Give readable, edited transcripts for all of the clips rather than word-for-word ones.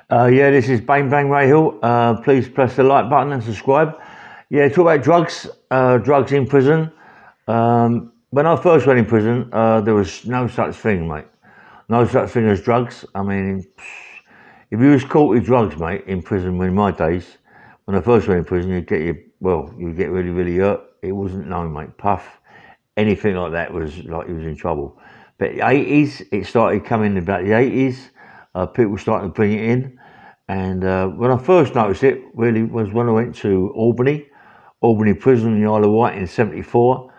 Yeah, this is Bang Bang Ray Hill. Please press the like button and subscribe. Yeah, talk about drugs. Drugs in prison. When I first went in prison, there was no such thing, mate. No such thing as drugs. I mean, if you was caught with drugs, mate, in prison in my days, when I first went in prison, you'd get really, really hurt. It wasn't known, mate. Puff, anything like that was like you was in trouble. But the 80s, it started coming about the 80s. People started to bring it in. And when I first noticed it, really, was when I went to Albany Prison in the Isle of Wight in '74.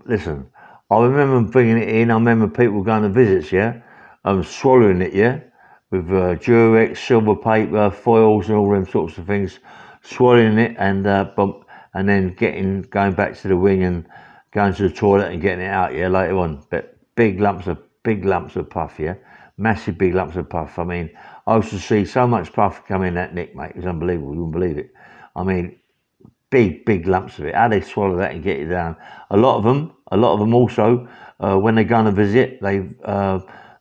Listen, I remember bringing it in. I remember people going to visits, yeah, swallowing it, yeah, with Durex, silver paper, foils, and all them sorts of things, swallowing it, and then going back to the wing and going to the toilet and getting it out, yeah, later on. But big lumps of puff, yeah, massive big lumps of puff. I mean, I used to see so much puff come in that nick, mate. It was unbelievable. You wouldn't believe it. I mean, big lumps of it. How they swallow that and get it down. A lot of them also, when they go on a visit, they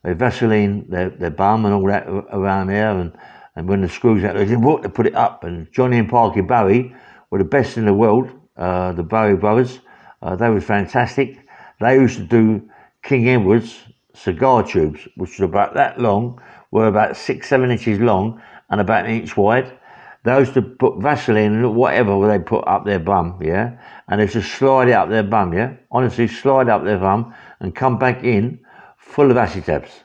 Vaseline their bum and all that around there, and when the screws out, they put it up. And Johnny and Parky Barry were the best in the world. The Barry brothers, they were fantastic. They used to do King Edward's cigar tubes, which were about that long, were about 6-7 inches long and about an inch wide. They used to put Vaseline and whatever they put up their bum, yeah, and they just slide it up their bum, yeah. Honestly, slide up their bum and come back in full of acid tabs.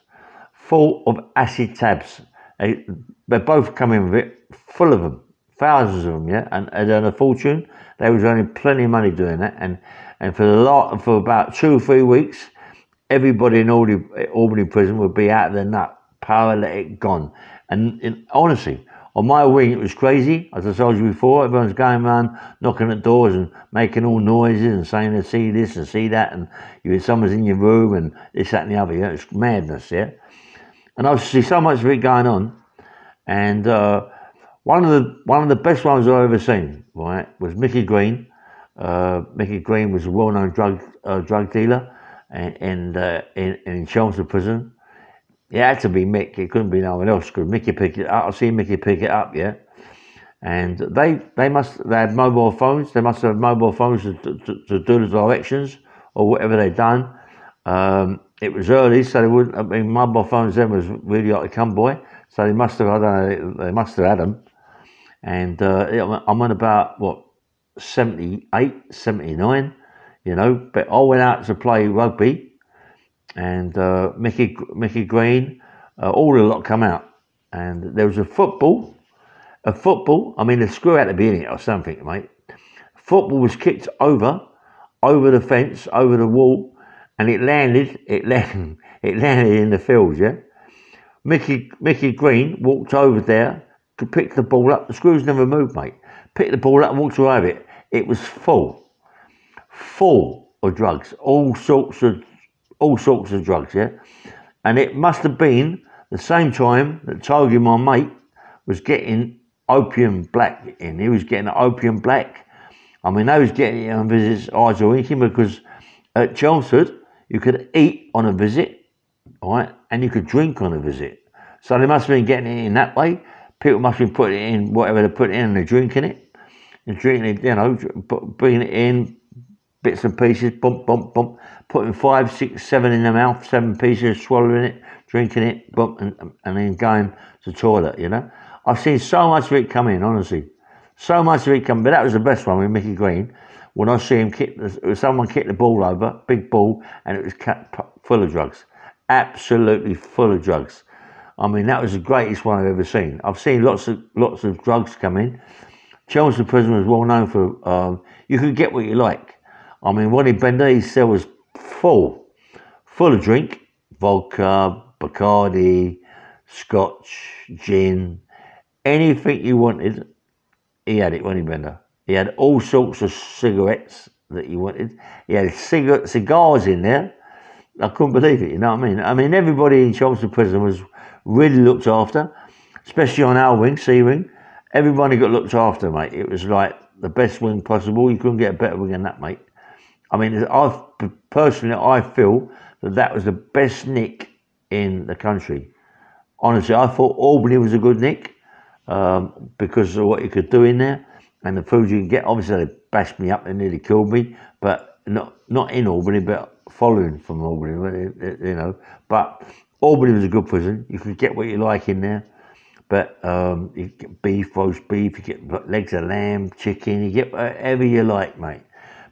Full of acid tabs. They both come in with it, full of them, thousands of them, yeah, and they earned a fortune. They was earning plenty of money doing that, and for about 2 or 3 weeks, everybody in Albany prison would be out of their nut, paralytic, gone. And honestly, on my wing, it was crazy. As I told you before, everyone's going around knocking at doors and making all noises and saying they see this and see that, and someone's in your room and this, that, and the other. Yeah, it's madness. Yeah, and I see so much of it going on. And one of the best ones I've ever seen, right, was Micky Green. Micky Green was a well-known drug dealer, and in Chelmsford prison. It had to be Mick. It couldn't be no one else because Micky picked it up. I see Micky pick it up, yeah. And they had mobile phones. They must have mobile phones to do the directions or whatever they'd done. It was early, so they wouldn't. I mean, mobile phones then was really like a come boy. So they must have. I don't know. They must have had them. And I'm on about 78, 79, you know. But I went out to play rugby. And Micky Green, all the lot come out, and there was a football. I mean, the screw had to be in it or something, mate. Football was kicked over the fence, over the wall, and it landed in the field. Yeah, Micky Green walked over there to pick the ball up. The screws never moved, mate. Picked the ball up and walked away with it. It was full of drugs, all sorts of drugs, yeah. And it must have been the same time that Togi, my mate, was getting opium black in. He was getting opium black. I mean, they was getting it on visits, eyes are winking, because at Chelmsford, you could eat on a visit, right, and you could drink on a visit. So they must have been getting it in that way. People must have been putting it in whatever they put it in and they're drinking it. And drinking it, you know, bringing it in, bits and pieces, bump, putting 5, 6, 7 in their mouth, 7 pieces, swallowing it, drinking it, bump, and then going to the toilet, you know. I've seen so much of it come in, honestly. So much of it come, but that was the best one with Micky Green. When I see him someone kick the ball over, big ball, and it was full of drugs. Absolutely full of drugs. I mean, that was the greatest one I've ever seen. I've seen lots of drugs come in. Chelmsford prison was well known for, you could get what you like. I mean, Ronnie Bender, his cell was full of drink, vodka, Bacardi, scotch, gin, anything you wanted, he had it, Ronnie Bender. He had all sorts of cigarettes that you wanted. He had cigars in there. I couldn't believe it, you know what I mean? I mean, everybody in Chelmsford prison was really looked after, especially on our wing, C wing. Everybody got looked after, mate. It was like the best wing possible. You couldn't get a better wing than that, mate. I mean, I feel that was the best nick in the country. honestly, I thought Albany was a good nick because of what you could do in there and the food you can get. Obviously, they bashed me up and nearly killed me, but not in Albany, but following from Albany, you know. But Albany was a good prison. You could get what you like in there. But you get beef, roast beef, you get legs of lamb, chicken, you get whatever you like, mate.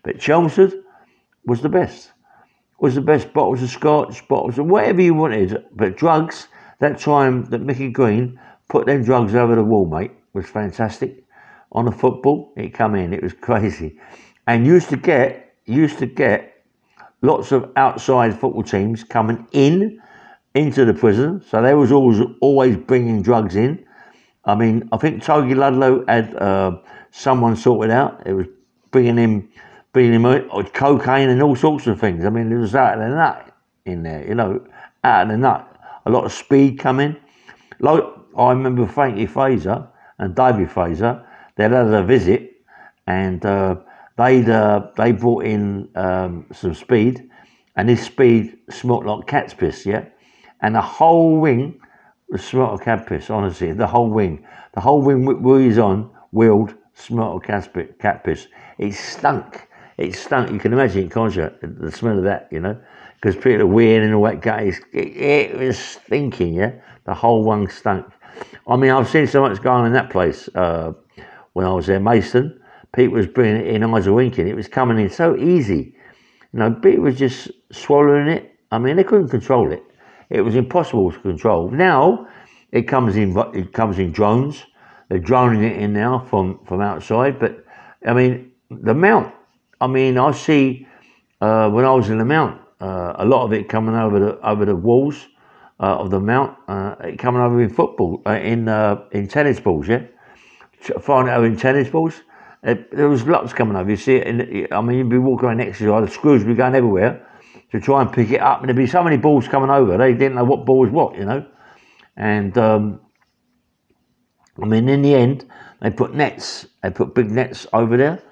But Chelmsford was the best. Was the best. Bottles of scotch, bottles of whatever you wanted. But drugs, that time that Micky Green put them drugs over the wall, mate, was fantastic. On the football, it come in, it was crazy. And used to get lots of outside football teams coming into the prison, so they was always bringing drugs in. I mean, I think Togi Ludlow had someone sorted out. It was bringing him cocaine and all sorts of things. I mean, it was out of the nut in there, you know, out of the nut. A lot of speed coming. Like I remember Frankie Fraser and David Fraser. They'd had a visit, and they brought in some speed, and this speed smelt like cat's piss, yeah. And the whole wing was smelt of cat piss, honestly. The whole wing where he's on, wheeled, smelt of cat piss. It stunk. You can imagine it, can't you? The smell of that, you know? Because people are weird and all that guy. It was stinking, yeah? The whole one stunk. I mean, I've seen so much going on in that place when I was there, Mason. People was bringing it in, eyes were winking. It was coming in so easy. You know, people was just swallowing it. I mean, they couldn't control it. It was impossible to control. Now it comes in drones. They're droning it in now from outside. But I mean, the Mount. I mean, I see when I was in the Mount, a lot of it coming over the walls of the Mount. It coming over in football, in tennis balls. Yeah, find it over in tennis balls. There was lots coming over. You see it. I mean, you'd be walking around next to you. The screws would be going everywhere to try and pick it up, and there'd be so many balls coming over, they didn't know what ball was what, you know. And I mean, in the end, they put big nets over there,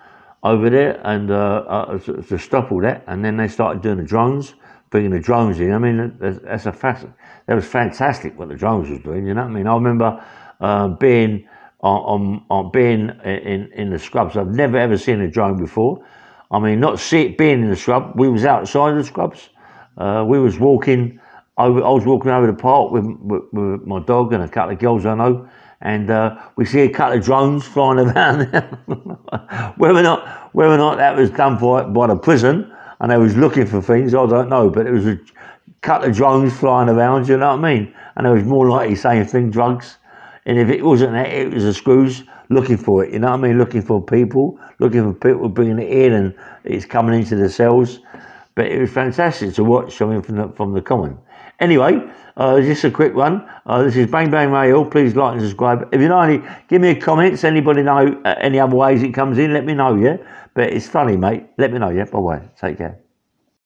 and to stop all that. And then they started doing the drones, bringing the drones in. I mean, that was fantastic what the drones was doing. You know what I mean? I remember being being in the scrubs. I've never ever seen a drone before. I mean, being in the scrub. We was outside the scrubs. We was walking over. I was walking over the park with my dog and a couple of girls I know, and we see a couple of drones flying around there. whether or not that was done by the prison and they was looking for things, I don't know. But it was a couple of drones flying around. You know what I mean? And it was more likely same thing, drugs. And if it wasn't that, it was the screws looking for it, you know what I mean? Looking for people bringing it in, and it's coming into the cells. But it was fantastic to watch, I mean, from the common. Anyway, just a quick one. This is Bang Bang Radio. Please like and subscribe. If you know give me a comment. Anybody know any other ways it comes in, let me know, yeah? But it's funny, mate. Let me know, yeah? Bye-bye. Take care.